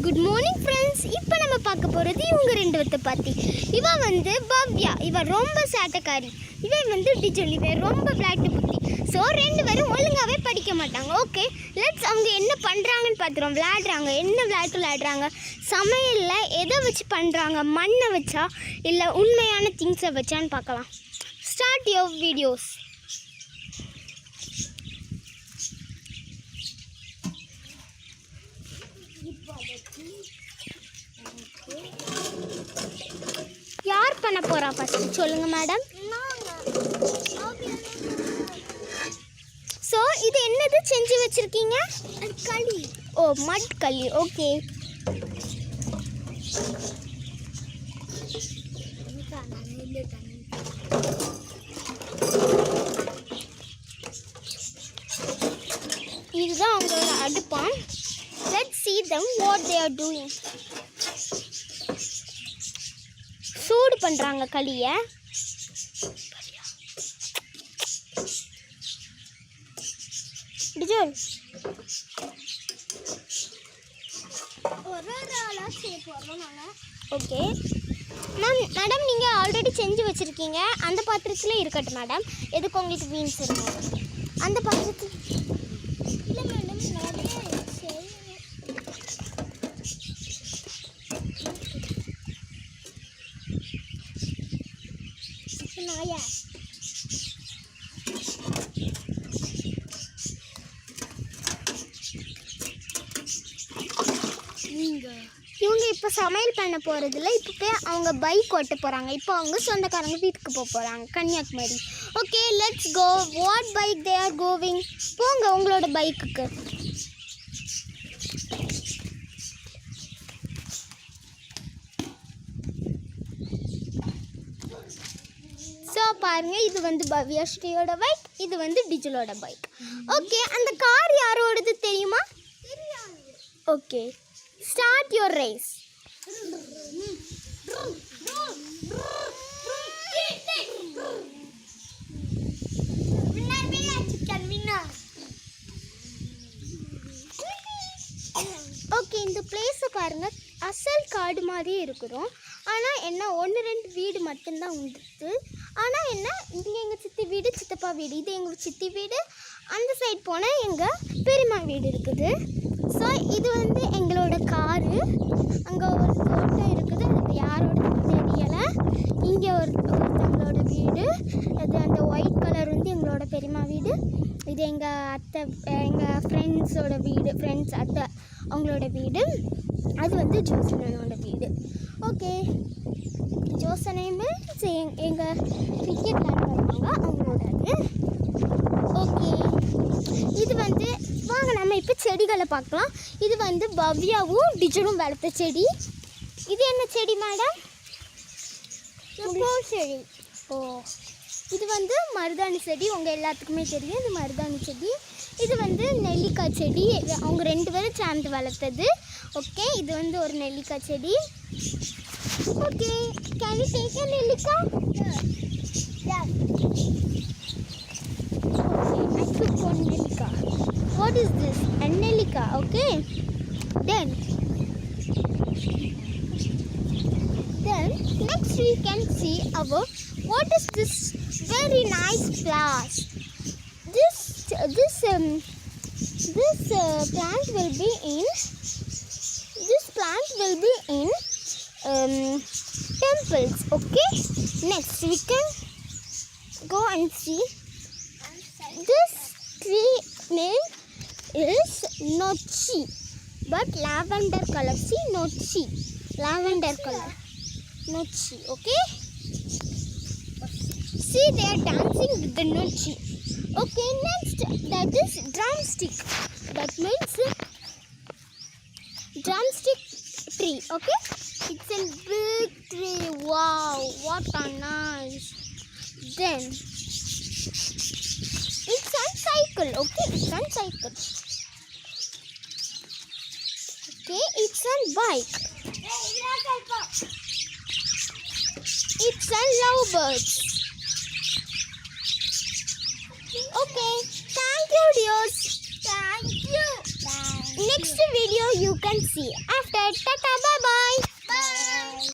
Good morning friends. இப்போ நம்ம பார்க்க போகிறது இவங்க ரெண்டு பேர்த்த பற்றி. இவ வந்து பவ்யா, இவ ரொம்ப சேட்டைக்காரி. இவன் வந்து டிஜில், இவன் ரொம்ப விளையாட்டு புத்தி. ஸோ ரெண்டு பேரும் ஒழுங்காகவே படிக்க மாட்டாங்க. ஓகே, லெட்ஸ் அவங்க என்ன பண்ணுறாங்கன்னு பார்த்துருவோம். விளையாடுறாங்க, என்ன விளையாட்டு விளையாடுறாங்க, சமையலில் எதை வச்சு பண்ணுறாங்க, மண்ணை வச்சா இல்லை உண்மையான திங்ஸை வச்சான்னு பார்க்கலாம். Start your videos. யார் பண்ண போறா ஃபர்ஸ்ட் சொல்லுங்க மேடம். ஸோ இது என்னது செஞ்சு வச்சிருக்கீங்க? களி. ஓ, மட் களி. ஓகே, இதுதான் அவங்களோட அடுப்பான். Let's see them what they are doing. சூடு பண்றாங்க களியை. டிஜோல் ஓகே மேடம், நீங்கள் ஆல்ரெடி செஞ்சு வச்சுருக்கீங்க. அந்த பாத்திரத்தில் இருக்கட்டும் மேடம். எதுக்கு உங்களுக்கு வீண்ஸ் இருக்கும் அந்த பாத்திரத்தில்? இல்லை மேடம், நாயா இவங்க இப்போ சமையல் பண்ண போகிறதில்ல. இப்போ போய் அவங்க பைக் ஓட்ட போகிறாங்க. இப்போ அவங்க சொந்தக்காரங்க வீட்டுக்கு போக போகிறாங்க, Kanyakumari. Okay, let's go. What bike they are going? போங்க உங்களோட பைக்குக்கு. ஸோ பாருங்கள், இது வந்து பவ்யா ஸ்ரீயோட பைக், இது வந்து டிஜிலோட பைக். ஓகே, அந்த கார் யாரோடது தெரியுமா? Okay, start your race. Okay, இந்த பிளேஸை பாருங்கள், அசல் காடு மாதிரியே இருக்கிறோம். ஆனால் என்ன, 1-2 வீடு மட்டும்தான் உண்டு. ஆனால் என்ன, இங்கே எங்கள் சித்தி வீடு, சித்தப்பா வீடு, இது எங்கள் சித்தி வீடு. அந்த சைட் போனால் எங்கள் பெரியம்மா வீடு இருக்குது. ஸோ இது வந்து எங்களோட காரு. அங்கே ஒரு தோட்டம் இருக்குது, அது யாரோட தெரியலை. இங்கே ஒருத்தவங்களோட வீடு. அது அந்த ஒயிட் கலர் வந்து எங்களோட பெரியம்மா வீடு. இது எங்கள் அத்தை, எங்கள் ஃப்ரெண்ட்ஸோட வீடு, ஃப்ரெண்ட்ஸ் அத்தை அவங்களோட வீடு. அது வந்து ஜோசனோட வீடு. ஓகே, ஜோசனையுமே எங்கள் கிரிக்கெட் விளையாடுவாங்க அவங்களோடது. ஓகே, இது வந்து வாங்க நம்ம இப்போ செடிகளை பார்க்கலாம். இது வந்து பவ்யாவும் டிஜலும் வளர்த்த செடி. இது என்ன செடி மேடம்? செடி. ஓ, இது வந்து மருதாணி செடி. உங்கள் எல்லாத்துக்குமே தெரியும், இது மருதாணி செடி. இது வந்து நெல்லிக்காய் செடி. அவங்க 2 பேரும் சேர்ந்து வளர்த்தது. ஓகே, இது வந்து ஒரு நெல்லிக்காய் செடி. Okay, can you take a நெல்லிக்காய்? Yes. Okay, I took one நெல்லிக்காய். What is this? A நெல்லிக்காய். Okay. Then next we can see about what is this very nice flowers. This plant will be in temples. Okay, next we can go and see. This tree name is nochi, but lavender color. See, nochi, lavender color, nochi. Okay, see, they are dancing with the nochi. Okay, next, that is drumstick. That means drumstick tree. Okay, it's a big tree. Wow, what a nice. Then it's on cycle. Okay, it's on cycle. Okay, it's on bike. It's on lovebirds. Okay, thank you dears. Thank you. Bye. next video you can see. After, tata, bye bye.